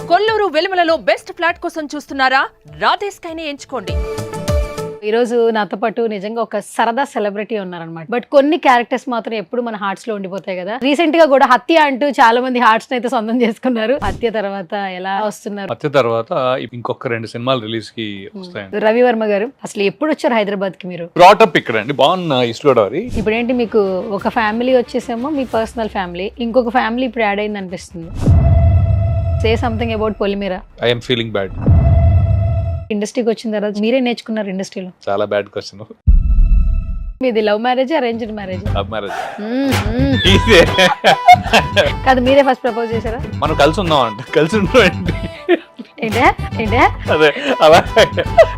Kolluru వెలుమలలో best flat కోసం చూస్తున్నారా? రాధే స్కైని ఎంచుకోండి. ఈ రోజు నాతో పాటు నిజంగా ఒక సరదా సెలబ్రిటీ ఉన్నారనమాట. బట్ కొన్ని క్యారెక్టర్స్ మాత్రం ఎప్పుడు మన హార్ట్స్ లో ఉండిపోతాయి కదా. రీసెంట్ గా కూడా హత్య అంటూ చాలా మంది హార్ట్స్ అయితే సొంతం చేసుకున్నారు. హత్య తర్వాత ఎలా వస్తున్నారు? హత్య తర్వాత ఇంకొక 2 సినిమాలు రిలీజ్ కి వస్తాయండి. రవివర్మ గారు అసలు ఎప్పుడు వచ్చారు హైదరాబాద్ కి? మీరు బ్రాటప్ ఇక్కడ అండి, బాగున్న ఈస్ట్ గోదావరి. ఇప్పుడు ఏంటి మీకు ఒక ఫ్యామిలీ వచ్చేసేమో మీ పర్సనల్ ఫ్యామిలీ, ఇంకొక ఫ్యామిలీ ఇప్పుడు యాడ్ అయింది అనిపిస్తుంది. సే something about Polimera. I M feeling bad. ఇండస్ట్రీకి వచ్చిన తర్వాత మీరే నేర్చుకున్నారు ఇండస్ట్రీలో? చాలా బ్యాడ్ క్వశ్చన్. మీది love marriage arranged marriage? Love marriage. కాదు, మీరే ఫస్ట్ ప్రపోజ్ చేశారా? మనం కలిసి ఉందాం అంట. కలిసి ఉండండి. ఏంటా అదే అలా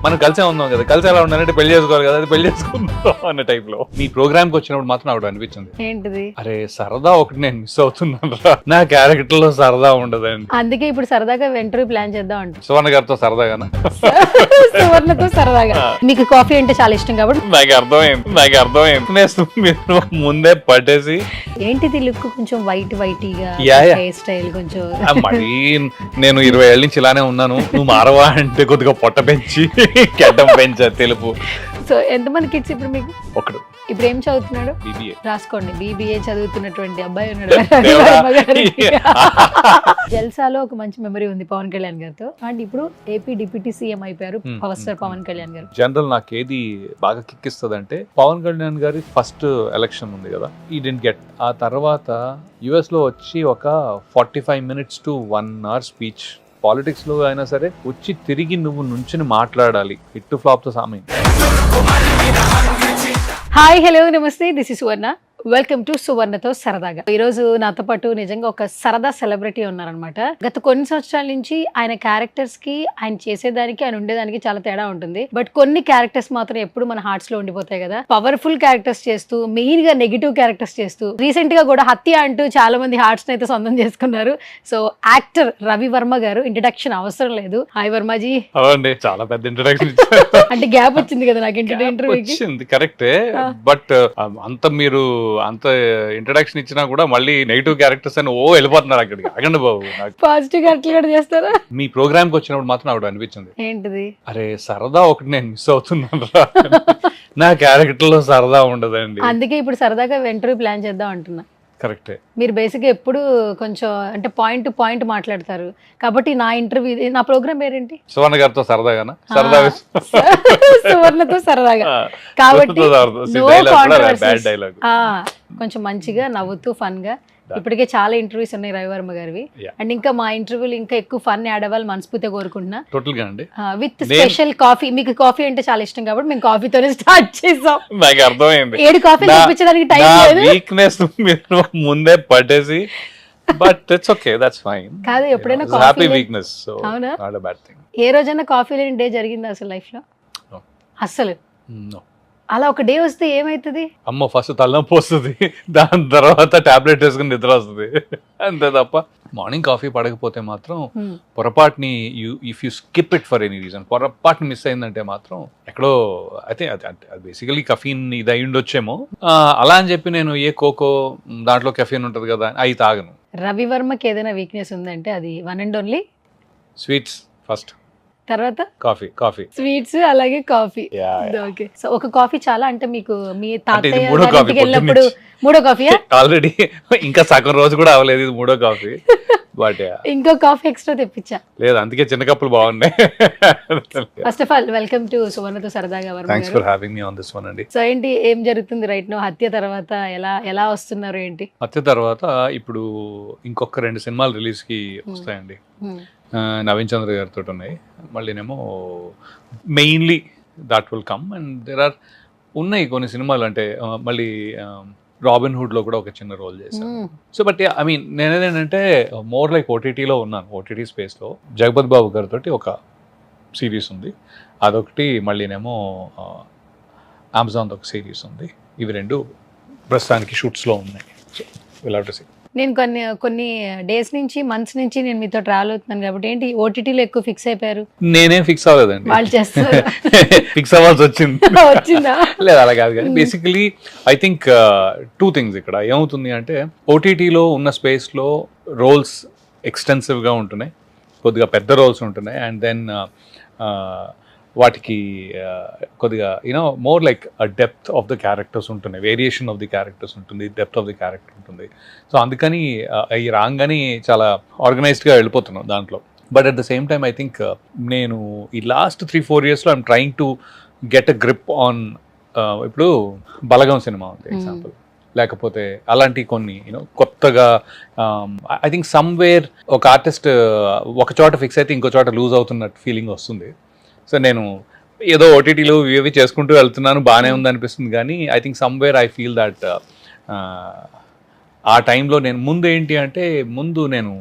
మనం కలిసే ఉందాం కదా. కలిసి ఎలా ఉండాలంటే పెళ్లి చేసుకోవాలి కదా, అది పెళ్లి చేసుకుందాం అన్న టైప్ లో. మీ ప్రోగ్రామ్ కి వచ్చినప్పుడు మాత్రం నాకు అనిపించింది, ఏంటిది? అరే సరదా ఒకటి నేను మిస్ అవుతున్నాను రా, నా క్యారెక్టర్ లో సరదా ఉండదండి. అందుకే ఇప్పుడు సరదాగా ఇంటర్వ్యూ ప్లాన్ చేద్దాం అంట. సువర్ణ గారితో సరదాగా. సువర్ణతో సరదాగా. మీకు కాఫీ అంటే చాలా ఇష్టం కాబట్టి నాకు అర్థమైంది. మీరు ముందే పట్టేసి ఏంటిది లుక్ కొంచెం వైటీగా, హెయిర్ స్టైల్ కొంచెం మరీ నేను 20 ఏళ్ళ నుంచి ఇలానే ఉన్నాను, నువ్వు మారవా అంటే కొద్దిగా పొట్ట పెంచి గడ్డం పెంచా తెలుపు. సో ఎంతమంది కిడ్స్ ఇప్పుడు మీకు? ఒకడు. ఇప్పుడు ఏం చదువుతున్నాడు? BBA. రాసుకోండి, BBA చదువుతున్నటువంటి అబ్బాయి ఉన్నాడు. జల్సాలో ఒక మంచి మెమరీ ఉంది పవన్ కళ్యాణ్ గారితో. అండ్ ఇప్పుడు ఏపీ డిప్యూటీ సీఎం అయిపోయారు పవర్ స్టార్ పవన్ కళ్యాణ్ గారు. జనరల్ నాకు ఏది బాగా కిక్కిస్తుంది అంటే, పవన్ కళ్యాణ్ గారి ఫస్ట్ ఎలక్షన్ ఉంది కదా, ఈ డెంట్ గెట్. ఆ తర్వాత US లో వచ్చి ఒక 45 minutes to 1 hour speech. Politics లో అయినా సరే వచ్చి తిరిగి నువ్వు నుంచుని మాట్లాడాలి. హిట్ ఫ్లాప్ తో సామి. హాయ్, హలో, నమస్తే. This is Suvarna. Welcome to సువర్ణతో సరదాగా. ఈ రోజు నాతో పాటు నిజంగా ఒక సరదా సెలబ్రిటీ ఉన్నారనమాట. గత కొన్ని సంవత్సరాల నుంచి ఆయన క్యారెక్టర్స్ కి, ఆయన చేసేదానికి, ఆయన ఉండేదానికి చాలా తేడా ఉంటుంది. బట్ కొన్ని క్యారెక్టర్స్ మాత్రం ఎప్పుడు మన హార్ట్స్ లో ఉండిపోతాయి కదా. పవర్ఫుల్ క్యారెక్టర్స్ చేస్తూ, మెయిన్ గా నెగిటివ్ క్యారెక్టర్స్ చేస్తూ, రీసెంట్ గా కూడా హత్య అంటూ చాలా మంది హార్ట్స్ అయితే సొంతం చేసుకున్నారు. సో యాక్టర్ రవివర్మ గారు, ఇంట్రడక్షన్ అవసరం లేదు. హాయ్ వర్మజీ. అవునండి, చాలా పెద్ద ఇంట్రడక్షన్ అంటే గ్యాప్ వచ్చింది కదా నాకు ఇంటర్వ్యూకి. కరెక్టే, బట్ అంత ఇంట్రడక్షన్ ఇచ్చినా కూడా మళ్ళీ నెగిటివ్ క్యారెక్టర్స్ అని వెళ్ళిపోతున్నారు అక్కడికి. అగండి బాబు, పాజిటివ్ క్యారెక్టర్ కూడా చేస్తారా? మీ ప్రోగ్రామ్ కి వచ్చినప్పుడు మాత్రం నాకు అనిపించింది, ఏంటిది? అరే సరదా ఒకటి నేను మిస్ అవుతున్నాను రా, నా క్యారెక్టర్ లో సరదా ఉండదండి. అందుకే ఇప్పుడు సరదాగా ఇంటర్వ్యూ ప్లాన్ చేద్దాం అంటున్నా. కరెక్టే. మీరు బేసిక్గా ఎప్పుడు కొంచెం అంటే పాయింట్ టు పాయింట్ మాట్లాడతారు కాబట్టి నా ఇంటర్వ్యూ, నా ప్రోగ్రామ్ పేరేంటి? సువర్ణ గారితో సరదాగా. సరదా సువర్ణతో సరదాగా కాబట్టి కొంచెం మంచిగా నవ్వుతూ ఫన్ గా. ఇప్పటికే చాలా ఇంటర్వ్యూస్ ఉన్నాయి రవివర్మ గారివి. అండ్ ఇంకా మా ఇంటర్వ్యూలు ఇంకా ఎక్కువ ఫన్ యాడ్ అవ్వాలి మనస్ఫూర్తిగా కోరుకుంటున్నా. టోటల్ గా అండి, విత్ స్పెషల్ కాఫీ. మీకు కాఫీ అంటే చాలా ఇష్టం కాబట్టి మేము కాఫీతోనే స్టార్ట్ చేసాం. నాకు అర్థమైంది. 7 కాఫీలు తెప్పించడానికి టైం లేదు. వీక్నెస్ మీరు ముందే పట్టేసి, but it's okay, that's fine. కాదు, ఎప్పుడైనా హ్యాపీ వీక్నెస్, సో అవునా? Not a bad thing. ఏ రోజైనా కాఫీ లేని డే జరిగిందా అసలు లైఫ్ లో? అసలు నో. అలా ఒక డే వస్తే ఏమైతుంది? అమ్మ ఫస్ట్ తలనొప్పి వస్తుంది, దాని తర్వాత టాబ్లెట్ వేసుకుని నిద్ర వస్తుంది, అంతే తప్ప మార్నింగ్ కాఫీ పడకపోతే మాత్రం పొరపాటుని if you skip it for any reason, పొరపాటుని మిస్ అయిందంటే మాత్రం ఎక్కడో అయితే అది బేసికలీ కఫీన్ ఇది అయి ఉండొచ్చేమో. అలా అని చెప్పి నేను ఏ కోకో దాంట్లో కెఫీన్ ఉంటుంది కదా అవి తాగను. రవివర్మకి ఏదైనా వీక్నెస్ ఉందంటే అది one and only sweets first, తర్వాత కాఫీ, స్వీట్స్, అలాగే కాఫీ. ఓకే, సో ఒక కాఫీ చాలా అంటే మీకు మీ తాతయ్య వెళ్ళినప్పుడు మూడో కాఫీ ఆల్రెడీ ఇంకా సగం రోజు కూడా అవ్వలేదు, ఇది 3వ కాఫీ. బట్ ఇంకో కాఫీ ఎక్స్ట్రా తెప్పించా. లేదు, అందుకే చిన్న కప్పులు బాగున్నాయి. First of all welcome to సువర్ణతో సరదాగా. Thanks for having me on this one అండి. సో ఏంటి, ఏం జరుగుతుంది రైట్ నౌ? హత్య తర్వాత ఎలా వస్తున్నారు ఏంటి? హత్య తర్వాత ఇప్పుడు ఇంకొక 2 సినిమాలు రిలీజ్ కి వస్తాయండి. నవీన్ చంద్ర గారితో ఉన్నాయి. మళ్ళీనేమో mainly that will come. And there are ఉన్నాయి కొన్ని సినిమాలు, అంటే మళ్ళీ రాబిన్ హుడ్ లో కూడా ఒక చిన్న రోల్ చేశాను. సో బట్ ఐ మీన్ నేనేంటంటే మోర్ లైక్ ఓటీటీలో ఉన్నాను, ఓటీటీ స్పేస్ లో. జగపతి బాబు గారితో ఒక సిరీస్ ఉంది, అదొకటి. మళ్ళీనేమో అమెజాన్ ఒక సిరీస్ ఉంది. ఇవి 2 ప్రస్తుతానికి షూట్స్ లో ఉన్నాయి. So will have to see. నేను కొన్ని డేస్ నుంచి, మంత్స్ నుంచి నేను మీతో ట్రావెల్ అవుతున్నాను కాబట్టి ఏంటి ఓటీటీలో ఎక్కువ ఫిక్స్ అయిపోయారు? నేనేం ఫిక్స్ అవ్వలేదండి, వాళ్ళు చేస్తారు. ఫిక్స్ అవ్వాల్సి వచ్చిందా? లేదు, అలా కాదు. కానీ బేసికలీ ఐ థింక్ 2 things ఇక్కడ ఏమవుతుంది అంటే, ఓటీటీలో ఉన్న స్పేస్లో రోల్స్ ఎక్స్టెన్సివ్గా ఉంటున్నాయి. కొద్దిగా పెద్ద రోల్స్ ఉంటున్నాయి. అండ్ దెన్ వాటికి కొద్దిగా you know more like depth of the characters ఉంటున్నాయి, వేరియేషన్ ఆఫ్ ది క్యారెక్టర్స్ ఉంటుంది, డెప్త్ ఆఫ్ ది క్యారెక్టర్ ఉంటుంది. సో అందుకని ఈ రాగానే చాలా ఆర్గనైజ్డ్గా వెళ్ళిపోతున్నాం దాంట్లో. But at the same time I think నేను ఈ లాస్ట్ 3-4 yearsలో I'm trying to get a grip on ఇప్పుడు బలగం సినిమా ఉంది ఎగ్జాంపుల్, లేకపోతే అలాంటి కొన్ని యూనో కొత్తగా ఐ థింక్ సమ్వేర్ ఒక ఆర్టిస్ట్ ఒక చోట ఫిక్స్ అయితే ఇంకో చోట లూజ్ అవుతున్నట్టు ఫీలింగ్ వస్తుంది. సో నేను ఏదో ఓటీటీలో ఇవి చేసుకుంటూ వెళ్తున్నాను, బాగానే ఉంది అనిపిస్తుంది. కానీ I think somewhere I feel that ఆ టైంలో నేను ముందు ఏంటి అంటే ముందు నేను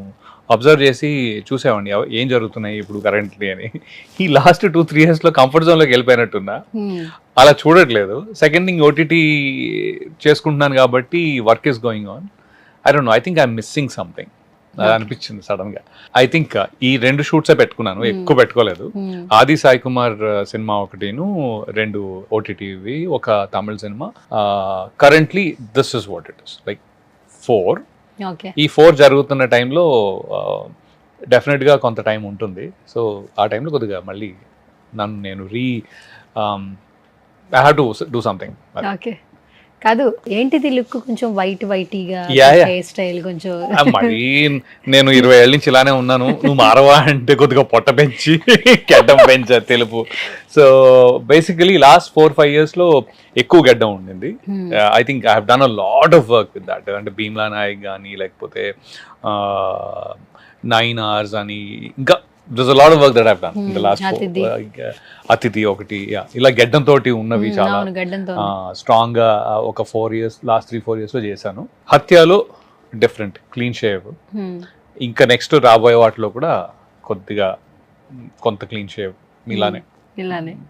అబ్జర్వ్ చేసి చూసేవాడిని ఏం జరుగుతున్నాయి ఇప్పుడు కరెంట్లీ అని. ఈ లాస్ట్ 2-3 yearsలో కంఫర్ట్ జోన్లోకి వెళ్ళిపోయినట్టున్నా, అలా చూడట్లేదు. సెకండ్ థింగ్ ఓటీటీ చేసుకుంటున్నాను కాబట్టి work is going on. I don't know, I think I'm missing something అనిపించింది సడన్ గా. ఐ థింక్ ఈ 2 షూట్సే పెట్టుకున్నాను, ఎక్కువ పెట్టుకోలేదు. ఆది సాయి కుమార్ సినిమా ఒకటిను, 2 ఓటీటీవి, ఒక తమిళ సినిమా. Currently this is what it is like 4. ఈ 4 జరుగుతున్న టైంలో డెఫినెట్గా కొంత టైం ఉంటుంది. సో ఆ టైంలో కొద్దిగా మళ్ళీ నన్ను నేను I have to do something. Okay, కాదు ఏంటిది లుక్ కొంచెం వైటీగా, హెయిర్ స్టైల్ కొంచెం మరీ నేను 20 ఏళ్ళ నుంచి ఇలానే ఉన్నాను, నువ్వు మారవా అంటే కొద్దిగా పొట్ట పెంచి గడ్డం పెంచా తెలుపు. సో బేసికలీ లాస్ట్ 4-5 yearsలో ఎక్కువ గడ్డం ఉండింది. I think I have done a lot of work with that. అంటే భీమ్లా నాయక్ కానీ, లేకపోతే 9 hours అని, ఇంకా there's a lot of work that I've done in the last 4. అతిథి ఒకటి, ఇలా గడ్డం తోటి ఉన్నవి చాలా స్ట్రాంగ్ గా ఒక 4 years, లాస్ట్ 3-4 yearsలో చేశాను. హత్యలో డిఫరెంట్ క్లీన్ షేవ్, ఇంకా నెక్స్ట్ రాబోయే వాటిలో కూడా కొద్దిగా కొంత క్లీన్ షేవ్ ఇలానే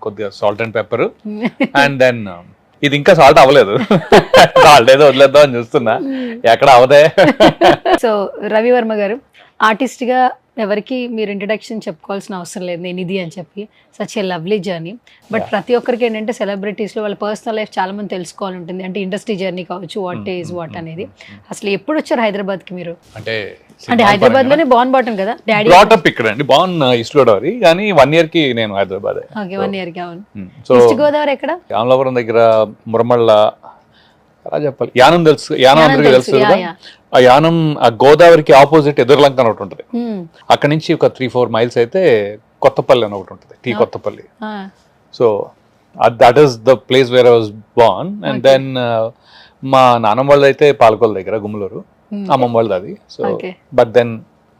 కొద్దిగా salt and pepper. And then ఇది ఇంకా సాల్ట్ అవ్వలేదు, సాల్ట్ ఏదో వదిలేద్దాం అని చూస్తున్నా, ఎక్కడ అవదే. సో రవివర్మ గారు ఆర్టిస్ట్ గా ఎవరికి మీరు ఇంట్రడక్షన్ చెప్పుకోవాల్సిన అవసరం లేదు, నేను ఇది అని చెప్పి. Such a lovely journey. But ప్రతి ఒక్కరికి ఏంటంటే సెలబ్రిటీస్లో వాళ్ళ పర్సనల్ లైఫ్ చాలా మంది తెలుసుకోవాలి ఉంటుంది, అంటే ఇండస్ట్రీ జర్నీ కావచ్చు, వాట్ ఈజ్ వాట్ అనేది. అసలు ఎప్పుడు వచ్చారు హైదరాబాద్కి మీరు? అంటే హైదరాబాద్లోనే బాన్ బాటం కదా డాడీ? బ్రాటప్ ఇక్కడ అండి, బాన్ ఈస్ట్ గోదావరి, కానీ 1 year కి నేను హైదరాబాద్. ఓకే, 1 year కి. అవును. ఈస్ట్ గోదావరి ఎక్కడ? రామలాపురం దగ్గర, మురమళ్ళ, అలా చెప్పాలి. యానం తెలుసు, యానం అందరికీ తెలుసు కదా. ఆ యానం ఆ గోదావరికి ఆపోజిట్ ఎదురులంక అని ఒకటి ఉంటుంది, అక్కడ నుంచి ఒక 3-4 miles అయితే కొత్తపల్లి అని ఒకటి ఉంటుంది, T Kothapalli. So that is the place where I was born. And then మా నాన్నమ్మ వాళ్ళది అయితే పాలకొల దగ్గర, గుమ్మలూరు. అమ్మమ్మ వాళ్ళది అది. So but then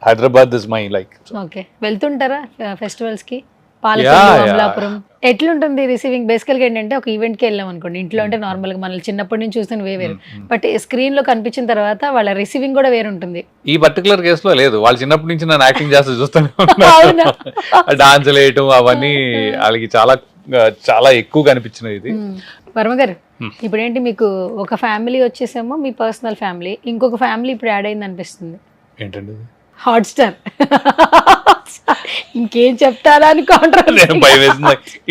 Hyderabad is my like. Okay, వెళ్తుంటారా ఫెస్టివల్స్ కి? పాలకొల్లు, అమలాపురం ఎట్లుంటుంది రిసీవింగ్? బేసికల్ గా ఏంటంటే ఒక ఈవెంట్ కి వెళ్ళాం అనుకోండి, ఇంట్లో అంటే నార్మల్ గా మనల్ని చిన్నప్పటి నుంచి చూస్తున్న వేరు, బట్ స్క్రీన్ లో కనిపించిన తర్వాత వాళ్ళ రిసీవింగ్ కూడా వేరు ఉంటుంది. ఈ పర్టికులర్ కేసు లో లేదు, వాళ్ళు చిన్నప్పటి నుంచి నన్ను యాక్టింగ్ చేస్తూ చూస్తాను, డాన్స్ వేయటం అవన్నీ వాళ్ళకి చాలా చాలా ఎక్కువ కనిపించినది. ఇది వర్మ గారు, ఇప్పుడు ఏంటి మీకు ఒక ఫ్యామిలీ వచ్చేసేమో మీ పర్సనల్ ఫ్యామిలీ, ఇంకొక ఫ్యామిలీ ఇప్పుడు యాడ్ అయింది అనిపిస్తుంది. ఏంటండి? హాట్స్టార్. ఇంకేం చెప్తారా అని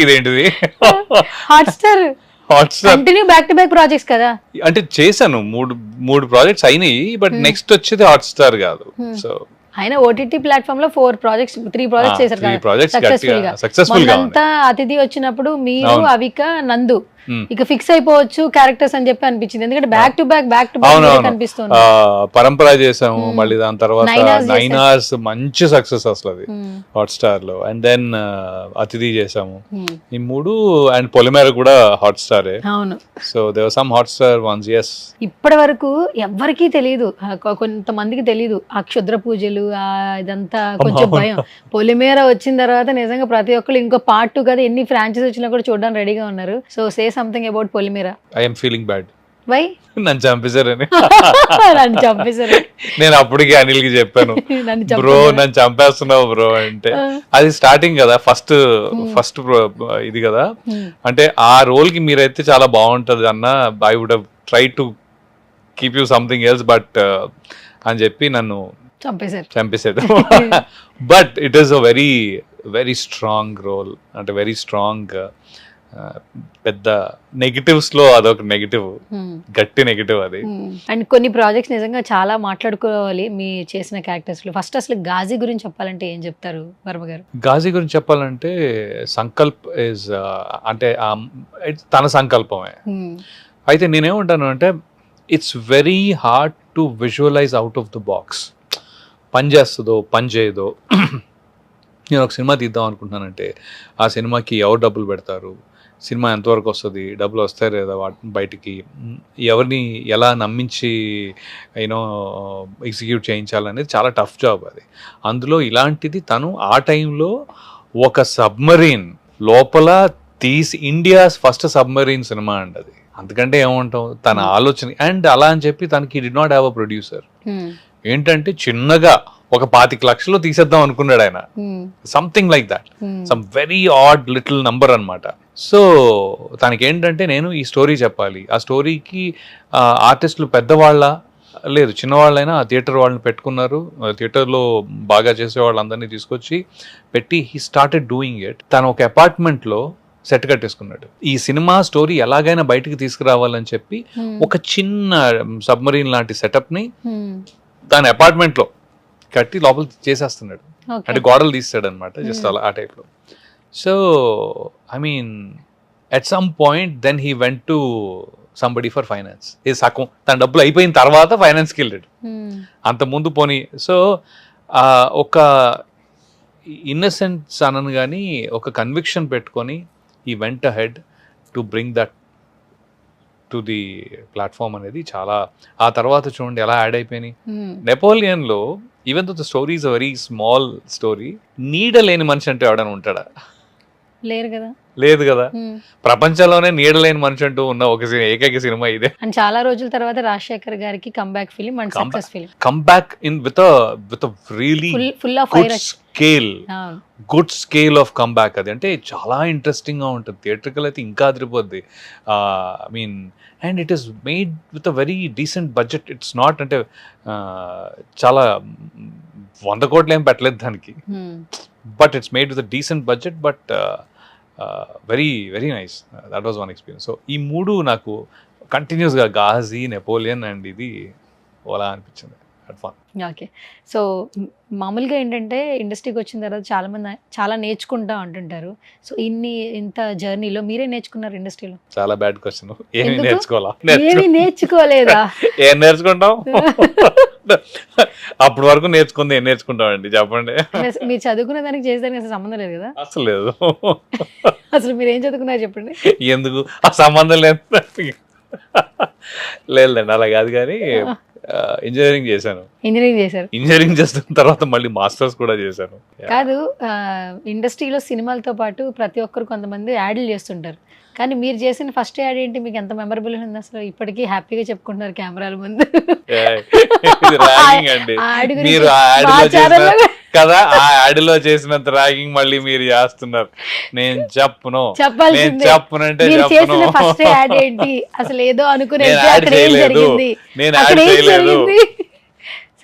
ఇదేంటిది? Hotstar continue back to back projects కదా. అంటే చేశాను, 3 ప్రాజెక్ట్స్ అయినాయి, బట్ నెక్స్ట్ వచ్చేది హాట్స్టార్ కాదు. సో ఆయన ఓటీటీ ప్లాట్ఫామ్ లో 3 projects చేశారు సక్సెస్ఫుల్ గా. అంతా అతిథి వచ్చినప్పుడు మీరు, అవిక, నందు ఇక ఫిక్స్ అయిపోవచ్చు క్యారెక్టర్స్ అని చెప్పి అనిపించింది, ఎందుకంటే బ్యాక్ టు బ్యాక్ కనిపిస్తుంది. పరంపర చేసాము, మళ్ళీ దాని తర్వాత 9 hours మంచి సక్సెస్ అసలు అది హాట్స్టార్ లో. అండ్ దెన్ అతిథి చేసాము, ఈ 3. అండ్ పొలిమేర కూడా హాట్స్టార్. అవును. So there were some Hotstar ones. yes, ఇప్పటి వరకు ఎవ్వరికీ తెలియదు, కొంతమందికి తెలియదు ఆ క్షుద్ర పూజలు, ఇదంతా కొంచెం భయం. పొలిమేర వచ్చిన తర్వాత నిజంగా ప్రతి ఒక్కరు ఇంకో పార్ట్ 2 కదా, ఎన్ని ఫ్రాంచైజ్ వచ్చినా కూడా చూడడానికి రెడీగా ఉన్నారు. So say something about Polimera. I am feeling bad. Why? నన్ను చంపేశారని. నన్ను చంపేశారు. నేను అప్పటికి అనిల్ కి చెప్పాను, బ్రో నన్ను చంపేస్తున్నావు బ్రో అంటే. అది స్టార్టింగ్ కదా, ఫస్ట్ ఇది కదా, అంటే ఆ రోల్ కి మీరైతే చాలా బాగుంటది అన్న, I would have try to keep you something else, but అని చెప్పి నన్ను చంపేసేది. But it is a very very strong role, అంటే వెరీ స్ట్రాంగ్ పెద్ద నెగిటివ్స్లో అదొక నెగిటివ్, గట్టి నెగిటివ్ అది. అండ్ కొన్ని ప్రాజెక్ట్స్ నిజంగా చాలా మాట్లాడుకోవాలి మీ చేసిన క్యారెక్టర్స్లో. ఫస్ట్ అసలు గాజీ గురించి చెప్పాలంటే ఏం చెప్తారు వర్మ గారు? గాజీ గురించి చెప్పాలంటే సంకల్ప్ ఇస్ అంటే తన సంకల్పమే. అయితే నేనేమంటాను అంటే it's very hard to visualise out of the box. పని చేస్తుందో పని చేయదో. నేను ఒక సినిమా తీద్దాం అనుకుంటున్నానంటే ఆ సినిమాకి ఎవరు డబ్బులు పెడతారు, సినిమా ఎంతవరకు వస్తుంది, డబ్బులు వస్తాయి లేదా బయటికి, ఎవరిని ఎలా నమ్మించి యూనో ఎగ్జిక్యూట్ చేయించాలనేది చాలా టఫ్ జాబ్ అది. అందులో ఇలాంటిది తను ఆ టైంలో ఒక సబ్మరీన్ లోపల తీసి, ఇండియాస్ ఫస్ట్ సబ్మరీన్ సినిమా అండి అది. అందుకంటే ఏమంటాం, తన ఆలోచన. అండ్ అలా అని చెప్పి తనకి did not have a producer. ఏంటంటే చిన్నగా ఒక 25 లక్షలు తీసేద్దాం అనుకున్నాడు ఆయన, something like that, some very odd little number అనమాట. సో తనకి ఏంటంటే నేను ఈ స్టోరీ చెప్పాలి, ఆ స్టోరీకి ఆర్టిస్టులు పెద్దవాళ్ళ లేదు చిన్నవాళ్ళైనా ఆ థియేటర్ వాళ్ళని పెట్టుకున్నారు, థియేటర్లో బాగా చేసే వాళ్ళందరినీ తీసుకొచ్చి పెట్టి హీ స్టార్టెడ్ డూయింగ్ ఇట్. తను ఒక అపార్ట్మెంట్లో సెట్ కట్టేసుకున్నాడు. ఈ సినిమా స్టోరీ ఎలాగైనా బయటికి తీసుకురావాలని చెప్పి ఒక చిన్న సబ్మరీన్ లాంటి సెటప్ని దాని అపార్ట్మెంట్లో కట్టి లోపల చేసేస్తున్నాడు. అంటే గోడలు తీస్తాడు అనమాట, జస్ట్ అలా ఆ టైప్లో. So I mean at some point then he went to somebody for finance. ఇది సగం తన డబ్బులు అయిపోయిన తర్వాత ఫైనాన్స్కి వెళ్ళాడు, అంత ముందు పోనీ. సో ఒక ఇన్నసెన్స్ అనను కానీ ఒక కన్విక్షన్ పెట్టుకొని ఈ went ahead to bring that to the platform అనేది చాలా. ఆ తర్వాత చూడండి ఎలా యాడ్ అయిపోయినాయి. నెపోలియన్లో even though the story is a very small story, నీడ లేని మనిషి అంటే ఎవడైనా ఉంటాడా? లేరు కదా. లేదు కదా. ప్రపంచంలోనే నీడ లేని మనిషి అంటూ ఉన్న ఒక ఏకైక సినిమా ఇదే. అండ్ చాలా రోజుల తర్వాత రాజశేఖర్ గారికి comeback film and success film. Comeback in with really full of good scale of comeback. అది అంటే చాలా ఇంట్రెస్టింగ్ గా ఉంటుంది. థియేట్రికల్ అయితే ఇంకా అదిరిపోద్ది. I mean and it is made with a very decent budget. It's not అంటే చాలా 100 కోట్లు ఏం పెట్టలేదు దానికి, but it's made with a decent budget, but very very nice. That was one experience. So ఈ మూడు నాకు కంటిన్యూస్గా గాజీ, నెపోలియన్ అండ్ ఇది ఓలా అనిపించింది. ఓకే. సో మామూలుగా ఏంటంటే ఇండస్ట్రీకి వచ్చిన తర్వాత చాలా మంది చాలా నేర్చుకుంటా అంటుంటారు. సో ఇంత జర్నీలో మీరే నేర్చుకున్నారు ఇండస్ట్రీలో? చాలా బ్యాడ్ క్వశ్చన్. ఏమి నేర్చుకోవాలా? ఏమి నేర్చుకోలేదా? ఏం నేర్చుకుంటాం? అప్పటి వరకు నేర్చుకుంది ఏం నేర్చుకుంటామండి చెప్పండి. మీరు చదువుకునే దానికి చేసేదానికి అసలు సంబంధం లేదు కదా? అసలు లేదు. అసలు మీరు ఏం చదువుకున్నారు చెప్పండి. ఎందుకు ఆ సంబంధం లేదు? లేదండి అలా కాదు, కానీ ఇంజనీరింగ్ చేశాను. ఇంజనీరింగ్ చేసిన తర్వాత మళ్ళీ మాస్టర్స్ కూడా చేశాను. కాదు, ఇండస్ట్రీలో సినిమాలతో పాటు ప్రతి ఒక్కరు కొంతమంది యాడ్లు చేస్తుంటారు. కానీ మీరు చేసిన ఫస్ట్ యాడ్ ఏంటి? మీకు ఎంత మెమరబుల్ ఉంది అసలు? ఇప్పటికీ హ్యాపీగా చెప్పుకుంటున్నారు కెమెరాల ముందు. మీరు కదా ఆ యాడ్లో చేసినంత ర్యాగింగ్ మళ్ళీ మీరు చేస్తున్నారు. నేను చెప్పను, నేను చెప్పనంటే చెప్పను. ఫస్ట్ యాడ్ ఏంటి అసలు? ఏదో అనుకునే నేను యాడ్ చేయలేదు.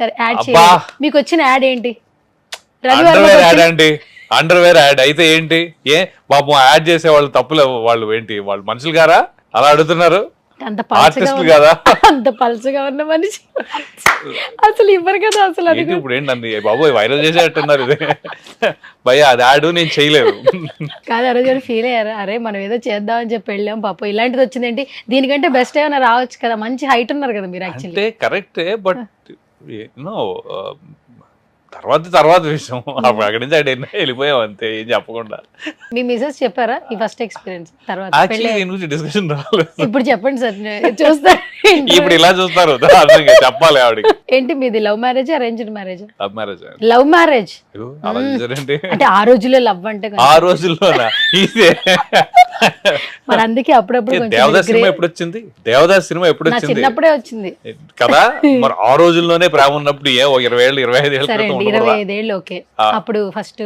సరే యాడ్ చేయండి. మీకు వచ్చిన యాడ్ ఏంటి? అండర్వేర్ యాడ్ అండి. అండర్వేర్ యాడ్ అయితే ఏంటి? ఏ పాపం యాడ్ చేసే వాళ్ళు తప్పులు, వాళ్ళు ఏంటి వాళ్ళు మనుషులు గారా అలా అడుగుతున్నారు? ఆర్టిస్టులు కదా. అంత పల్చగా ఉన్న మనిషి అసలు ఇవ్వరు కదా అసలు. అది ఇప్పుడు ఏంటండి బాబు వైరల్ చేసేటట్టున్నారు. ఇది భయ అది యాడ్ నేను చేయలేదు. కాదు, ఆ రోజు ఫీల్ అయ్యారు, అరే మనం ఏదో చేద్దామని చెప్పి వెళ్ళాం పాపం ఇలాంటిది వచ్చిందేంటి, దీనికంటే బెస్ట్ ఏమైనా రావచ్చు కదా. మంచి హైట్ ఉన్నారు కదా మీరు. యాక్చువల్లీ కరెక్టే, బట్ తర్వాత విషయం అక్కడి నుంచి వెళ్ళిపోయాం అంతే, ఏం చెప్పకుండా. మీ మిసెస్ చెప్పారా ఈ ఫస్ట్ ఎక్స్పీరియన్స్ తర్వాత? డిస్కషన్ రాలేదు. ఇప్పుడు చెప్పండి సార్, చూస్తారు. ఇప్పుడు ఇలా చూస్తారు, చెప్పాలి ఆవిడకి. ఏంటి మీది love marriage arranged marriage? Love marriage. Love marriage అంటే ఆ రోజుల్లో లవ్ అంటే ఆ రోజుల్లోనా? మరి అందుకే అప్పుడప్పుడు దేవదాస్ సినిమా ఎప్పుడు వచ్చింది? దేవదాస్ సినిమా ఎప్పుడు వచ్చింది? చిన్నప్పుడే వచ్చింది కదా. మరి ఆ రోజుల్లోనే ప్రేమ ఉన్నప్పుడు ఏ 20 ఏళ్ళు 25 ఏళ్ళు 25 ఏళ్ళు. ఓకే, అప్పుడు ఫస్ట్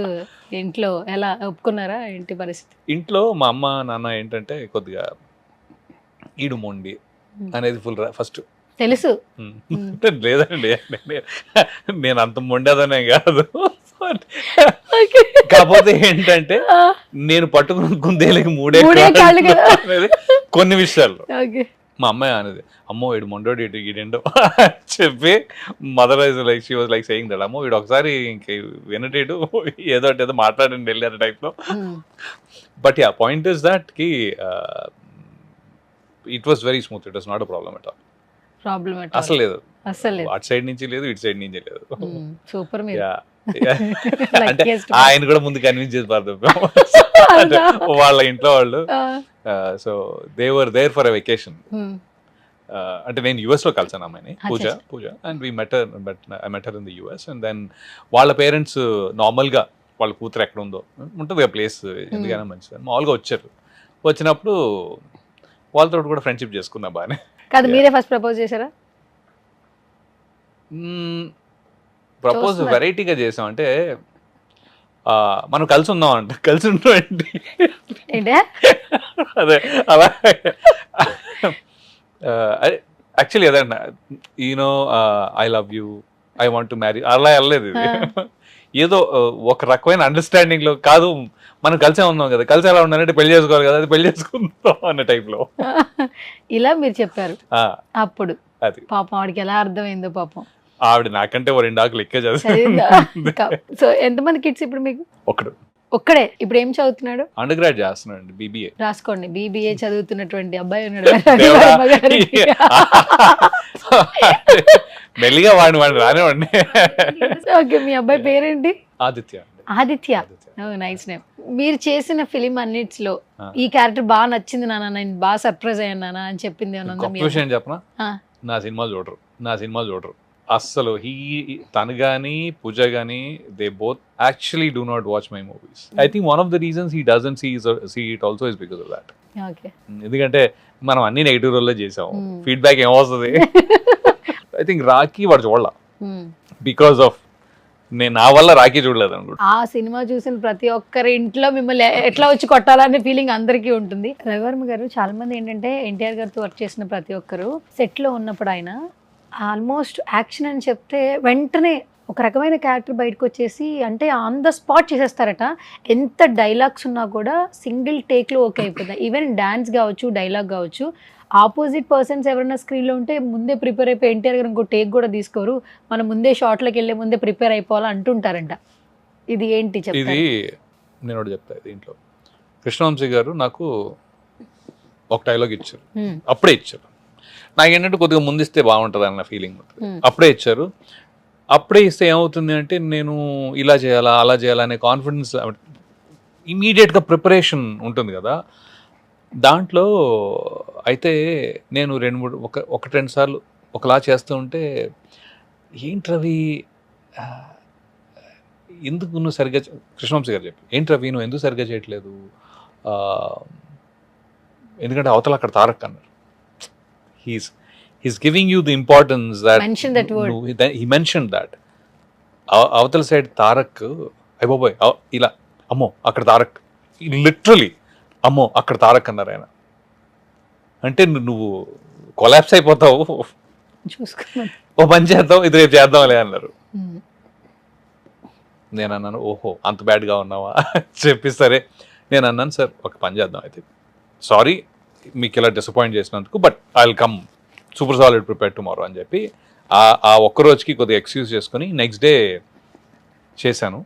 ఇంట్లో ఎలా ఒప్పుకున్నారా? ఏంటి పరిస్థితి? ఇంట్లో మా అమ్మ నాన్న ఏంటంటే కొద్దిగా ఈడు మొండి అనేది ఫుల్ ఫస్ట్ తెలుసు. లేదండి, నేను అంత మొండేదనే కాదు, కాకపోతే ఏంటంటే నేను పట్టుకున్న కుందేలకి మూడే కాళ్ళు అనేది కొన్ని విషయాల్లో మా అమ్మాయి అనేది అమ్మో వీడు మొండోడు ఈడేంటో చెప్పి mother is like she was like saying that అమ్మో వీడు ఒకసారి ఇంక వినటేడు ఏదో మాట్లాడండి వెళ్ళారు టైప్లో. But yeah point is that కి it was very smooth, it was not a problem at all. అసలు లేదు, అటు సైడ్ నుంచి లేదు, ఇటు సైడ్ నుంచి లేదు. సూపర్. అంటే ఆయన కూడా ముందు కన్విన్స్ చేసి పారు వాళ్ళ ఇంట్లో వాళ్ళు. So they were there for a vacation. అంటే నేను యుఎస్ లో కలిసాను అమ్మాయిని, Pooja and we met her, but I met her in the US. And then వాళ్ళ పేరెంట్స్ నార్మల్ గా వాళ్ళ కూతురు ఎక్కడ ఉందో ఉంటుంది ఆ ప్లేస్, ఎందుకైనా మంచిది మామూలుగా వచ్చారు. వచ్చినప్పుడు వాళ్ళతో కూడా ఫ్రెండ్షిప్ చేసుకున్నా బాగానే. కాదు, మీరే ఫస్ట్ ప్రపోజ్ చేశారా? ప్రపోజ్ వెరైటీగా చేసాం. అంటే మనం కలిసి ఉందాం అంట, కలిసి ఉంటాం అదే అలా. యాక్చువల్లీ అదన్న you know I love you, I want to marry అలా వెళ్ళలేదు. ఇది ఏదో ఒక రకమైన అండర్స్టాండింగ్ లో కాదు, మనం కలిసే ఉన్నాం కదా, కలిసి ఎలా ఉండాలంటే పెళ్లి చేసుకోవాలి కదా, అది పెళ్లి చేసుకుందాం అన్న టైప్ లో ఇలా మీరు చెప్పారు. అప్పుడు అది పాపం ఆవిడకి ఎలా అర్థమైందో పాపం. ఆవిడ నాకంటే 2 ఆకులు ఎక్కువ చదువు. సో ఎంతమంది కిడ్స్ ఇప్పుడు మీకు? ఒక్కడే. ఇప్పుడు ఏం చదువుతున్నాడు? అండర్ గ్రాడ్ చేస్తున్నాడు, BBA. రాసుకోండి, BBA చదువుతున్నటువంటి అబ్బాయి ఉన్నాడు. మెల్లిగా వాడిని రానివ్వండి. ఓకే, మీ అబ్బాయి పేరేంటి? ఆదిత్య. Nice name. మీరు చేసిన ఫిలిం అన్నిటిలో ఈ క్యారెక్టర్ బాగా నచ్చింది నాన్న, నేను బాగా సర్ప్రైజ్ అయ్యాను నాన్న అని చెప్పింది విషయం చెప్పనా? నా సినిమాలు చూడరు అస్సలు. తను గానీ పూజ గానీ they both actually do not watch my movies. I think one of the reasons he doesn't see it also is because of that. ఎందుకంటే మనం అన్ని నెగిటివ్ రోల్లో చేసాం, ఫీడ్బ్యాక్ ఏమొస్తుంది. ఐ థింక్ రాఖీ వాడు చూడాల బికాస్ ఆఫ్ నేను నా వల్ల రాఖీ చూడలేదు అనుకుంటా. ఆ సినిమా చూసిన ప్రతి ఒక్కరి ఇంట్లో మిమ్మల్ని ఎట్లా వచ్చి కొట్టాలనే ఫీలింగ్ అందరికీ ఉంటుంది. రవివర్మ గారు, చాలా మంది ఏంటంటే ఎన్టీఆర్ గారితో వర్క్ చేసిన ప్రతి ఒక్కరు సెట్ లో ఉన్నప్పుడు ఆయన ఆల్మోస్ట్ యాక్షన్ అని చెప్తే వెంటనే ఒక రకమైన క్యారెక్టర్ బయటకు వచ్చేసి అంటే ఆన్ ద స్పాట్ చేసేస్తారట. ఎంత డైలాగ్స్ ఉన్నా కూడా సింగిల్ టేక్ లో ఓకే అయిపోతాయి. ఈవెన్ డాన్స్ కావచ్చు, డైలాగ్ కావచ్చు. ఆపోజిట్ పర్సన్స్ ఎవరైనా స్క్రీన్లో ఉంటే ముందే ప్రిపేర్ అయిపోయి ఎన్టీఆర్ గారు ఇంకో టేక్ కూడా తీసుకోరు, మనం ముందే షార్ట్లోకి వెళ్ళే ముందే ప్రిపేర్ అయిపోవాలి అంటుంటారంట. ఇది ఏంటి చెప్తారు? ఇది నేను ఒకటి చెప్తా. దీంట్లో కృష్ణవంశీ గారు నాకు ఒక డైలాగ్ ఇచ్చారు, అప్పుడే ఇచ్చారు. నాకు ఏంటంటే కొద్దిగా ముందిస్తే బాగుంటుంది అన్న ఫీలింగ్ ఉంటుంది. అప్పుడే ఇచ్చారు. అప్పుడే ఇస్తే ఏమవుతుంది అంటే నేను ఇలా చేయాలా అలా చేయాలా అనే కాన్ఫిడెన్స్, ఇమీడియట్గా ప్రిపరేషన్ ఉంటుంది కదా దాంట్లో. అయితే నేను 2-3 సార్లు ఒకలా చేస్తూ ఉంటే ఏంటి రవి ఎందుకు నువ్వు సరిగ్గా, కృష్ణవంశీ గారు చెప్పి ఏంటి రవి నువ్వు ఎందుకు సరిగ్గా చేయట్లేదు, ఎందుకంటే అవతల అక్కడ తారక్ అన్నారు. He's giving you the importance that mention that word. He mentioned that అవతల సైడ్ తారక్ అయ్యబాబోయ్ ఇలా అమ్మో అక్కడ తారక్, లిటరలీ అమ్మో అక్కడ తారక్ అన్నారు ఆయన. అంటే నువ్వు కొలాప్స్ అయిపోతావు, ఓ పని చేద్దాం ఇది రేపు చేద్దాంలే అన్నారు. నేను అన్నాను ఓహో అంత బ్యాడ్గా ఉన్నావా చెప్పి సరే నేను అన్నాను సార్ ఒక పని చేద్దాం అయితే, సారీ మీకు ఇలా డిసప్పాయింట్ చేసినందుకు, but I will come super solid prepare tomorrow అని చెప్పి ఆ ఒక్కరోజుకి కొద్దిగా ఎక్స్క్యూజ్ చేసుకుని నెక్స్ట్ డే చేశాను.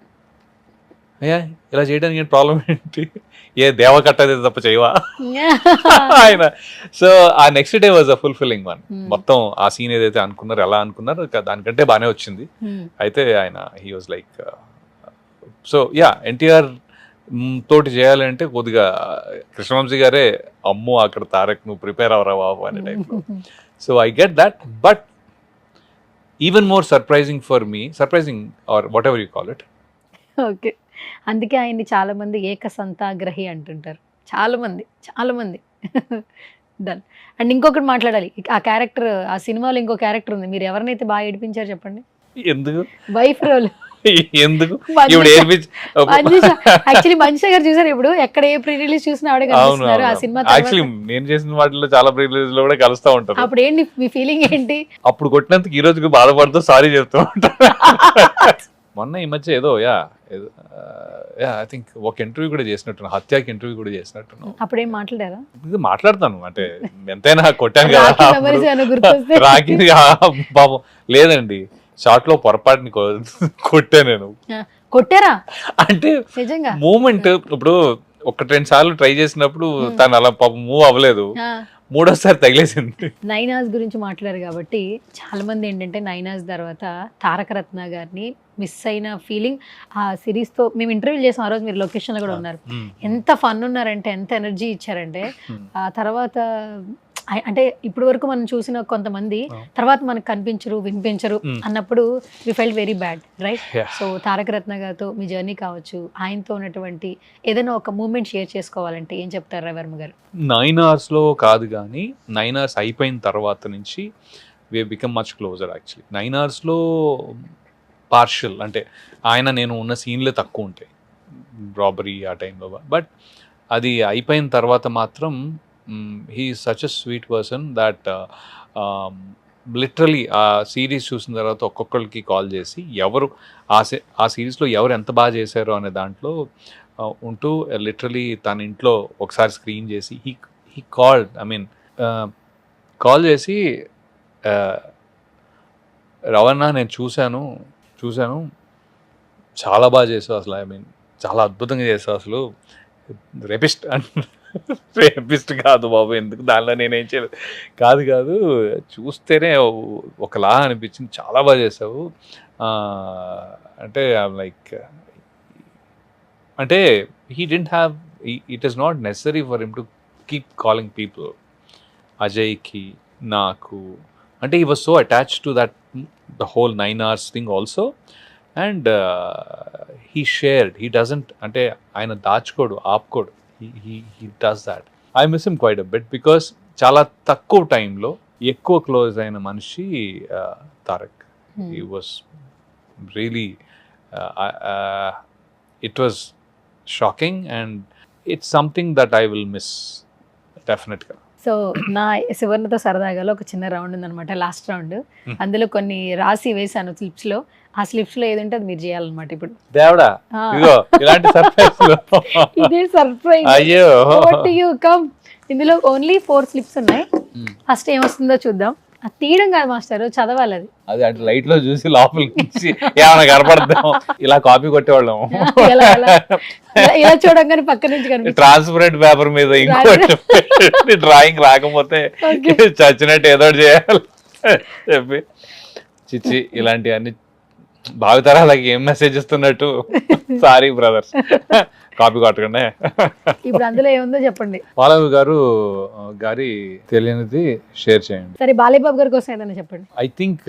అయ్యా ఇలా చేయడానికి ఏంటి ప్రాబ్లం ఏంటి, ఏ దేవ కట్టది తప్ప చేయవా ఆయన. సో ఆ next day was a fulfilling one. మొత్తం ఆ సీన్ ఏదైతే అనుకున్నారు ఎలా అనుకున్నారు దానికంటే బాగానే వచ్చింది. అయితే ఆయన he was like, so yeah NTR తోటి చేయాలంటే కొద్దిగా కృష్ణవంశీ గారే అమ్మో అక్కడ తారక్ నువ్వు ప్రిపేర్ అవరా బాబు అనే టైప్లో. So I get that, but even more surprising or whatever you call it. Okay, అందుకే ఆయన్ని చాలా మంది ఏకసంతాగ్రహి అంటుంటారు. చాలా మంది డన్. అండ్ ఇంకొకటి మాట్లాడాలి, ఆ క్యారెక్టర్ ఆ సినిమాలో ఇంకో క్యారెక్టర్ ఉంది, మీరు ఎవరినైతే బాగా ఏడిపించారు చెప్పండి. ఎందుకు వైఫ్ రోల్ ఎందుకు యాక్చువల్లీ మనిషి గారు చూసారు ఇప్పుడు ఎక్కడ ఏ ప్రీ రిలీజ్ చూసినా ఆవిడ కనిపిస్తున్నారు. ఆ సినిమా యాక్చువల్లీ నేను చేసిన వాటిలో చాలా ప్రీ రిలీజ్ లో కూడా కలుస్తా ఉంటారు. అప్పుడు ఏంటి మీ ఫీలింగ్ ఏంటి? అప్పుడు కొట్టినందుకు ఈ రోజుకి బాధపడుతూ సారీ చెప్తూ ఉంటారు. మొన్న ఈ మధ్య ఏదో ఐ థింక్ ఒక ఇంటర్వ్యూ కూడా చేసినట్టున్నా, హత్యాకి ఇంటర్వ్యూ కూడా చేసినట్టున్నాను. అప్పుడేం మాట్లాడారా? ఇది మాట్లాడతాను అంటే ఎంతైనా కొట్టాను రాఖీ కదా memories ఏమైనా గుర్తొస్తే? రాకి పాపం లేదండి, షార్ట్ లో పొరపాటుని కొట్టా నేను. కొట్టారా అంటే నిజంగా? మూమెంట్ ఇప్పుడు 1-2 సార్లు ట్రై చేసినప్పుడు తను అలా పాపం మూవ్ అవ్వలేదు, ఆ. మూడోసారి తగిలేసింది. నైనాస్ గురించి మాట్లాడారు కాబట్టి చాలా మంది ఏంటంటే నైనాస్ తర్వాత తారక రత్న గారిని మిస్ అయిన ఫీలింగ్ ఆ సిరీస్ తో మేము ఇంటర్వ్యూ చేసాం, ఆ రోజు మీరు లొకేషన్ లో కూడా ఉన్నారు. ఎంత ఫన్ ఉన్నారంటే, ఎంత ఎనర్జీ ఇచ్చారంటే. ఆ తర్వాత అంటే ఇప్పటి వరకు మనం చూసిన కొంతమంది తర్వాత మనకు కనిపించరు, వినిపించరు అన్నప్పుడు we felt very bad, right? So Taraka Ratna గారితో మీ జర్నీ కావచ్చు, ఆయనతో ఉన్నటువంటి ఏదైనా ఒక మూమెంట్ షేర్ చేసుకోవాలంటే ఏం చెప్తారు రవివర్మ గారు? 9 hours లో కాదు కానీ 9 hours అయిపోయిన తర్వాత నుంచి we become much closer actually. 9 hours లో పార్షియల్ అంటే ఆయన నేను ఉన్న సీన్లే తక్కువ ఉంటాయి రాబరీ ఆ టైంలో, బట్ అది అయిపోయిన తర్వాత మాత్రం he is such a sweet person that literally ఆ సిరీస్ చూసిన తర్వాత ఒక్కొక్కరికి కాల్ చేసి ఎవరు ఆ సిరీస్లో ఎవరు ఎంత బాగా చేశారో అనే దాంట్లో ఉంటూ లిటరలీ తన ఇంట్లో ఒకసారి స్క్రీన్ చేసి he called, I mean call చేసి రవణ నేను చూశాను చాలా బాగా చేసావు అసలు, ఐ మీన్ చాలా అద్భుతంగా చేసావు అసలు, రేపిస్ట్ కాదు బాబు, ఎందుకు దానిలో నేనేం చేయలేదు, కాదు చూస్తేనే ఒకలా అనిపించింది, చాలా బాగా చేసావు అంటే లైక్ అంటే he didn't have, it is not necessary for him to keep calling people. అజయ్కి నాకు అంటే he was so attached to that the whole 9 hours thing also. And he shared, he doesn't అంటే ఆయన దాచుకోడు, ఆపుకోడు, he does that. I miss him quite a bit because చాలా తక్కువ టైంలో ఎక్కువ close అయిన మనిషి Tarak. He was really it was shocking and it's something that I will miss definitely. So నా సువర్ణతో సరదాగాలో ఒక చిన్న రౌండ్ ఉందన్నమాట, లాస్ట్ రౌండ్. అందులో కొన్ని రాసి వేసాను స్లిప్స్ లో, ఆ స్లిప్స్ లో ఏదంటే అది మీరు చేయాలన్నమాట ఇప్పుడు. దేవుడా, ఇదిగో ఇలాంటి సర్ప్రైజ్. ఇదే సర్ప్రైజ్. అయ్యో, యు కమ్. ఇందులో ఓన్లీ 4 స్లిప్స్ ఉన్నాయి. ఫస్ట్ ఏమొస్తుందో చూద్దాం. అది తీయడం కాదు మాస్టర్, చదవాలి అది. అది అంటే లైట్ లో చూసి లోపల నుంచి ఏమైనా కనపడతాం, ఇలా కాపీ కొట్టేవాళ్ళం. ఇలా చూడంగానే పక్క నుంచి కనిపిస్తుంది. ట్రాన్స్పరెంట్ పేపర్ మీద ఇంకోటి డ్రాయింగ్ రాకపోతే చచ్చినట్టు ఏదో చేయాలి చెప్పి చిచ్చి ఇలాంటివన్నీ భావితరాలకి ఏం మెసేజ్ ఇస్తున్నట్టు. సారీ బ్రదర్స్, కాపీ కొట్టకుండా. ఇప్పుడు అందులో ఏముందో చెప్పండి. బాలబాబు గారి తెలియనిది షేర్ చేయండి. సరే, బాలబాబు గారి కోసం ఏదైనా చెప్పండి. ఐ థింక్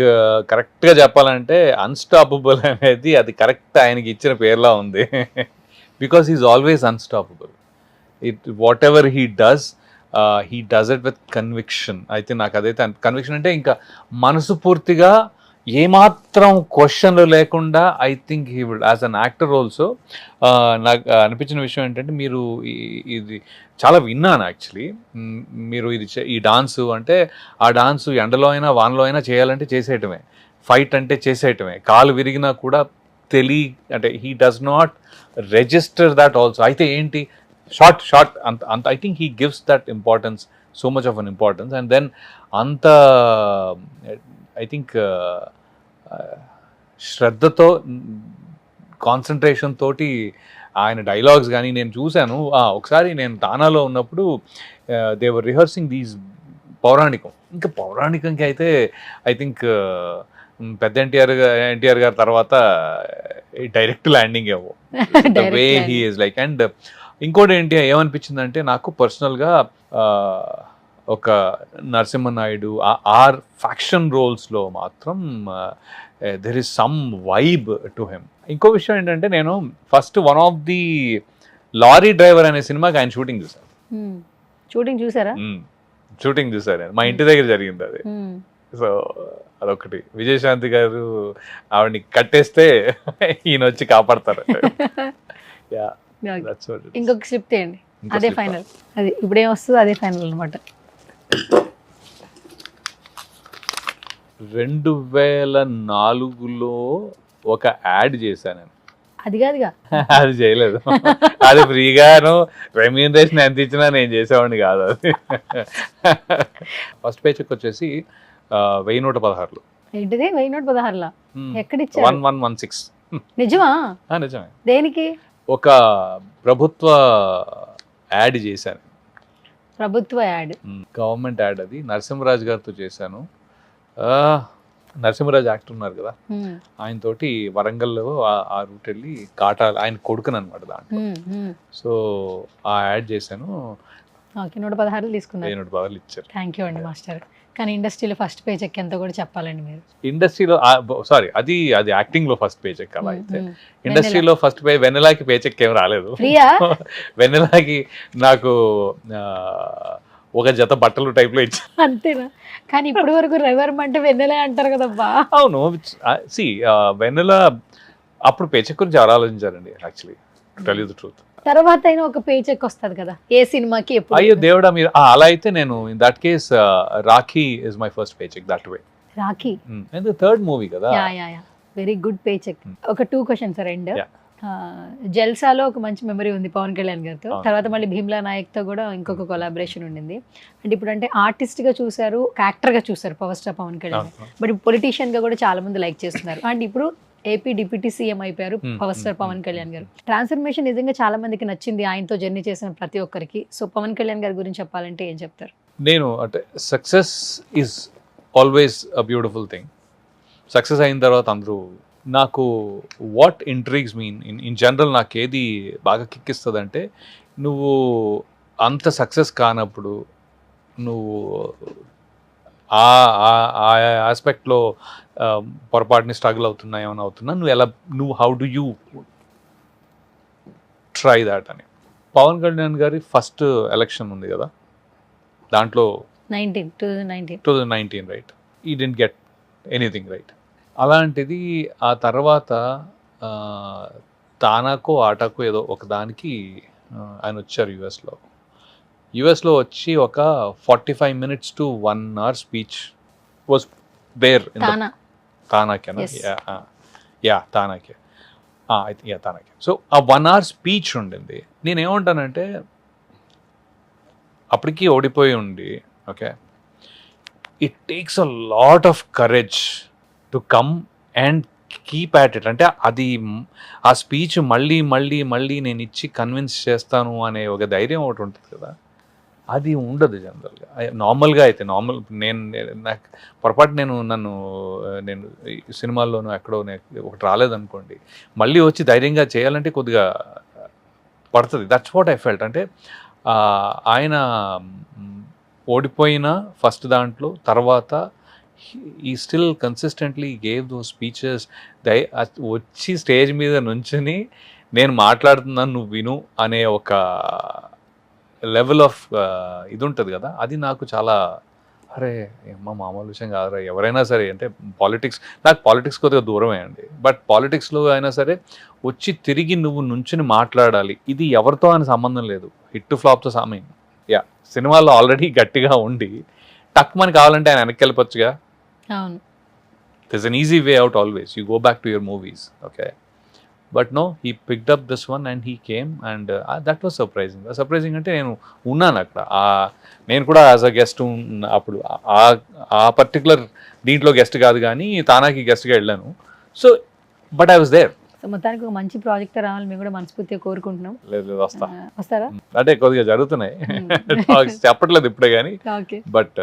కరెక్ట్ గా చెప్పాలంటే అన్స్టాపబుల్ అనేది అది కరెక్ట్ ఆయనకి ఇచ్చిన పేర్లా ఉంది. Because he's always unstoppable. Whatever he does it with conviction. అయితే నాకు అదైతే కన్విక్షన్ అంటే ఇంకా మనసు పూర్తిగా ఏమాత్రం క్వశ్చన్లు లేకుండా I think he will as an actor also. నాకు అనిపించిన విషయం ఏంటంటే, మీరు ఇది చాలా విన్నాను యాక్చువల్లీ, మీరు ఈ డాన్సు అంటే ఆ డాన్సు ఎండలో అయినా వానలో అయినా చేయాలంటే చేసేయటమే, ఫైట్ అంటే చేసేయటమే, కాలు విరిగినా కూడా అంటే he does not register that also. అయితే ఏంటి షార్ట్ అంత I think he gives that importance, so much of unimportance. And then అంత ఐ థింక్ శ్రద్ధతో, కాన్సన్ట్రేషన్ తోటి ఆయన డైలాగ్స్ కానీ నేను చూశాను. ఒకసారి నేను తానాలో ఉన్నప్పుడు దే వర్ రిహర్సింగ్ దీస్ పౌరాణికం. ఇంకా పౌరాణికంకి అయితే ఐ థింక్ పెద్ద ఎన్టీఆర్ గారి తర్వాత డైరెక్ట్ ల్యాండింగ్ ఏవో the way he is like. And ఇంకోటి ఏంటి ఏమనిపించిందంటే, నాకు పర్సనల్గా ఒక నరసింహనాయుడు ఆర్ ఫ్యాక్షన్ రోల్స్లో మాత్రం there is some vibe to him. ఇంకో విషయం ఏంటంటే, నేను first one of the lorry driver అనే సినిమాకి ఆయన షూటింగ్ చూసాను. షూటింగ్ చూసాను మా ఇంటి దగ్గర జరిగింది అది. సో అదొకటి. విజయశాంతి గారు ఆవిడని కట్టేస్తే ఈయన వచ్చి కాపాడతారు. ఇంకొక స్లిప్ తీయండి, అదే ఫైనల్. అది ఇప్పుడు ఏమొస్తుందో అదే ఫైనల్ అనమాట. 2004లో ఒక యాడ్ చేశాను నేను. అది కాదుగా. అది చేయలేదు. అది ఫ్రీగాను రెమ్యూనరేషన్ ఎంత ఇచ్చినా నేను చేసేవాడిని కాదు. అది ఫస్ట్ పేచెక్ వచ్చేసి 1116. ఏంటిది 1116? ఎక్కడ ఇచ్చారు? 1116. నిజమా? నిజమే. దేనికి? ఒక ప్రభుత్వ యాడ్ చేశాను. ప్రభుత్వ యాడ్? Government add. అది నరసింహరాజు గారితో చేశాను. నరసింహరాజు యాక్టర్ ఉన్నారు కదా, ఆయన తోటి వరంగల్లో ఆ రూట్ వెళ్ళి కాటా, ఆయన కొడుకుని అనమాట దాంట్లో. సో ఆ యాడ్ చేశాను. 116 తీసుకున్నారు. 116 ఇచ్చారు. థ్యాంక్ యూ అండి మాస్టర్. కానీ ఇండస్ట్రీలో ఫస్ట్ పే చెక్ ఎంత కూడా చెప్పాలండి మీరు. ఇండస్ట్రీలో సారీ, అది యాక్టింగ్ లో ఫస్ట్ పే చెక్. అలా అయితే ఇండస్ట్రీలో ఫస్ట్ పే వెన్నెలాకి పే చెక్ ఏం రాలేదు. వెన్నెలాకి నాకు ఒక జత బట్టలు టైప్ లో ఇచ్చారు అంతేనా? కానీ ఇప్పటి వరకు రెవర్ అంటే వెన్నెలే అంటారు కదబ్బా. అవును. సి వెన్నెల అప్పుడు పే చెక్ గురించి ఎవరు ఆలోచించారండి actually, to tell you the truth. తర్వాత అయినా ఒక పే చెక్ వస్తుంది కదా ఏ సినిమాకి ఎప్పుడు. అయ్యో దేవుడా, మీరు అలా అయితే నేను in that case Rakhi is my first pay check that way. Rakhi and third movie కదా. Very good pay check. ఒక 2 క్వశ్చన్స్ రెండు. జల్సాలో ఒక మంచి మెమరీ ఉంది పవన్ కళ్యాణ్ గారితో. తర్వాత మళ్ళీ భీమ్లా నాయక్ తో కూడా ఇంకొక కొలాబరేషన్ ఉండింది. అంటే ఇప్పుడు అంటే ఆర్టిస్ట్ గా చూసారు, యాక్టర్ గా చూసారు power star Pawan Kalyan. But politician గా కూడా చాలా మంది లైక్ చేస్తున్నారు. అండ్ ఇప్పుడు ఏపీ డిప్యూటీ సీఎం అయిపోయారు పవర్ స్టార్ పవన్ కళ్యాణ్ గారు. ట్రాన్స్ఫర్మేషన్ నిజంగా చాలా మందికి నచ్చింది, ఆయనతో జర్నీ చేసిన ప్రతి ఒక్కరికి. సో పవన్ కళ్యాణ్ గారి గురించి చెప్పాలంటే ఏం చెప్తారు? నేను అంటే success is always a beautiful thing. Success అయిన తర్వాత అందరూ, నాకు వాట్ ఇంట్రీగ్స్ మీన్ ఇన్ జనరల్ నాకు ఏది బాగా కిక్కిస్తుంది అంటే, నువ్వు అంత సక్సెస్ కానప్పుడు నువ్వు ఆ ఆస్పెక్ట్లో పొరపాటుని స్ట్రగుల్ అవుతున్నా ఏమైనా అవుతున్నా నువ్వు how do you try that అని. పవన్ కళ్యాణ్ గారి ఫస్ట్ ఎలక్షన్ ఉంది కదా, దాంట్లో 2019 రైట్, ఈ డెంట్ గెట్ ఎనీథింగ్ రైట్. అలాంటిది ఆ తర్వాత తానాకో ఆటాకో ఏదో ఒక దానికి ఆయన వచ్చారు యుఎస్లో వచ్చి ఒక 45 minutes to 1 hour speech was there in తానాకేనా? తానాకే. తానాకే. సో ఆ 1 hour స్పీచ్ ఉండింది. నేనేమంటానంటే, అప్పటికి ఓడిపోయి ఉండి, okay, it takes a lot of courage to come and keep at it. అంటే అది ఆ స్పీచ్ మళ్ళీ నేను ఇచ్చి కన్విన్స్ చేస్తాను అనే ఒక ధైర్యం ఒకటి ఉంటుంది కదా, అది ఉండదు జనరల్గా. నార్మల్గా అయితే నాకు పొరపాటు నన్ను సినిమాల్లోనూ ఎక్కడో ఒకటి రాలేదనుకోండి, మళ్ళీ వచ్చి ధైర్యంగా చేయాలంటే కొద్దిగా పడుతుంది. That's what I felt. అంటే ఆయన ఓడిపోయిన ఫస్ట్ దాంట్లో తర్వాత ఈ still consistently gave those speeches. వచ్చి స్టేజ్ మీద నుంచుని నేను మాట్లాడుతున్నాను నువ్వు విను అనే ఒక లెవెల్ ఆఫ్ ఇది ఉంటుంది కదా, అది నాకు చాలా, అరే మామూలు విషయం కాదురా. ఎవరైనా సరే అంటే నాకు పాలిటిక్స్ కొద్దిగా దూరమే అండి, బట్ పాలిటిక్స్లో అయినా సరే వచ్చి తిరిగి నువ్వు నుంచుని మాట్లాడాలి. ఇది ఎవరితో అని సంబంధం లేదు, హిట్ ఫ్లాప్తో సామీన్. సినిమాల్లో ఆల్రెడీ గట్టిగా ఉండి టక్ మని కావాలంటే ఆయన వెనక్కి వెళ్ళిపోవచ్చుగా. There's an easy way out always. You go back to your movies, okay? But no, he picked up this one and he came and that was surprising. Surprising అంటే నేను ఉన్నాను అక్కడ, నేను కూడా యాజ్ అ గెస్ట్ అప్పుడు ఆ particular దీంట్లో guest కాదు కానీ తానాకి గెస్ట్గా వెళ్ళాను. So but I was there. సో మొత్తానికి ఒక మంచి ప్రాజెక్ట్ రావాలని మేము కూడా మనస్ఫూర్తిగా కోరుకుంటున్నాం. లేదు వస్తారా? అంటే కొద్దిగా జరుగుతున్నాయి, చెప్పట్లేదు ఇప్పుడే కానీ, బట్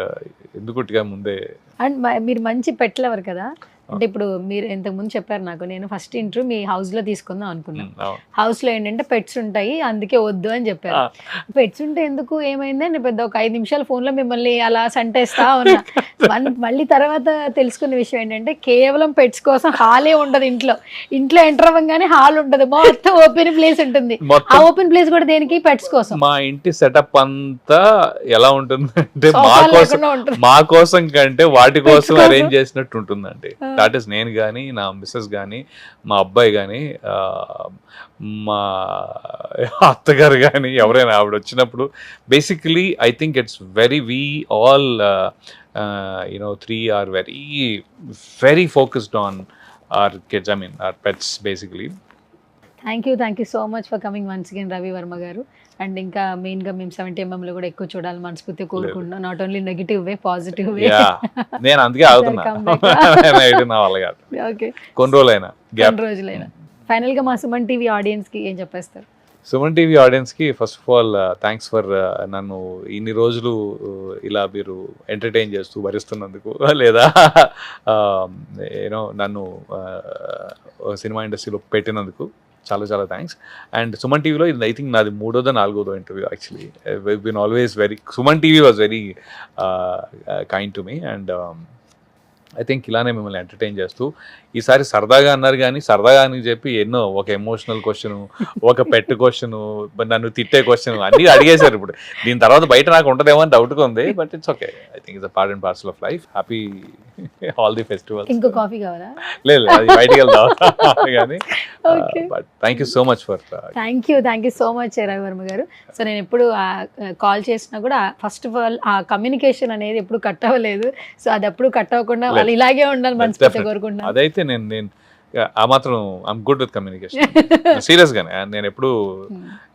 ఎందుకుగా ముందే. అండ్ మీరు మంచి పెట్ లవర్ కదా, అంటే ఇప్పుడు మీరు ఇంతకు ముందు చెప్పారు నాకు, నేను ఫస్ట్ ఇంటర్వ్యూ మీ హౌస్ లో తీసుకుందాం అనుకున్నాను. హౌస్ లో ఏంటంటే పెట్స్ ఉంటాయి అందుకే వద్దు అని చెప్పారు. పెట్స్ ఉంటే ఎందుకు ఏమైంది నేను పెద్ద ఒక 5 నిమిషాల ఫోన్ లో మిమ్మల్ని అలా సంటేస్తా ఉన్నా. మళ్ళీ తర్వాత తెలుసుకున్న విషయం ఏంటంటే, కేవలం పెట్స్ కోసం హాలే ఉండదు ఇంట్లో ఎంటర్ అవ్వగానే హాల్ ఉండదు, మొత్తం ఓపెన్ ప్లేస్ ఉంటుంది. ఆ ఓపెన్ ప్లేస్ కూడా దేనికి? పెట్స్ కోసం. మా ఇంటి సెటప్ అంతా ఎలా ఉంటుంది అంటే, మా కోసం కంటే వాటి కోసం అరేంజ్ చేసినట్టు ఉంటుందండి. దట్ ఈస్ నేను కానీ, నా మిస్సెస్ కానీ, మా అబ్బాయి కానీ, మా అత్తగారు కానీ, ఎవరైనా ఆవిడ వచ్చినప్పుడు basically I think it's we all 3 are very focused on our kids, I mean our pets basically. Thank you so much for coming once again Ravi Varma గారు. అండ్ ఇంకా మెయిన్గా మేము 70mm లో కూడా ఎక్కువ చూడాలి మనస్ఫూర్తిగా కోరుకుంటున్నాం. Not only negative way, positive way. నేను అందుకే ఆగుతున్నా. నా వల్ల కాదు. ఓకే, కొన్ని రోజులైనా కొన్ని రోజులైనా. ఫైనల్గా మా సుమన్ టీవీ ఆడియన్స్కి ఏం చెప్పేస్తారు? సుమన్ టీవీ ఆడియన్స్కి first of all thanks for నన్ను ఇన్ని రోజులు ఇలా మీరు ఎంటర్టైన్ చేస్తూ భరిస్తున్నందుకు, లేదా యూనో నన్ను సినిమా ఇండస్ట్రీలో పెట్టినందుకు చాలా చాలా థ్యాంక్స్. అండ్ సుమన్ టీవీలో ఇది ఐ థింక్ నాది 3వ 4వ interview actually. We been always very, Suman TV was very kind to me. And I think ఇలానే మిమ్మల్ని ఎంటర్టైన్ చేస్తూ, ఈసారి సరదాగా అన్నారు కానీ సరదాగా అని చెప్పి ఎన్నో, ఒక ఎమోషనల్ క్వశ్చన్, ఒక పెట్ క్వశ్చన్, నన్ను తిట్టే క్వశ్చన్ అన్నీ అడిగేశారు. ఇప్పుడు దీని తర్వాత బయట నాకు ఉంటుందేమో అని డౌట్గా ఉంది, but it's okay. I think it's a part and parcel of life. Happy all the festivals. ఇంకో కాఫీ కావాలా? లేదు, అది బయటికి వెళ్దాం కానీ. But thank you so much for. Thank you so much Ravi Varma గారు. సో నేను ఎప్పుడు కాల్ చేసినా కూడా ఫస్ట్ ఆఫ్ ఆల్ ఆ కమ్యూనికేషన్ అనేది ఎప్పుడు కట్ అవ్వలేదు. సో అది ఎప్పుడు కట్ అవ్వకుండా వాళ్ళు ఇలాగే ఉండాలి మనస్ఫూర్తిగా కోరుకుంటున్నాను. అదైతే నేను ఆ మాత్రం I'm good with communication. Serious గానే నేను ఎప్పుడు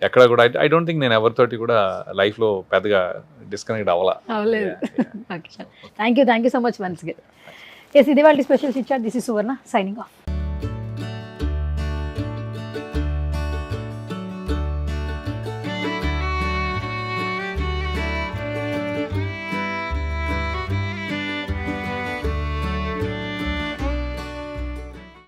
ఎక్కడ కూడా ఐ డోంట్ థింక్ నేను ఎవరితోటి కూడా లైఫ్ లో పెద్దగా డిస్కనెక్ట్ అవ్వలేదు. Thank you so much once again. Yes, ఇది వాళ్ళ special chit chat. This is Suvarna signing of.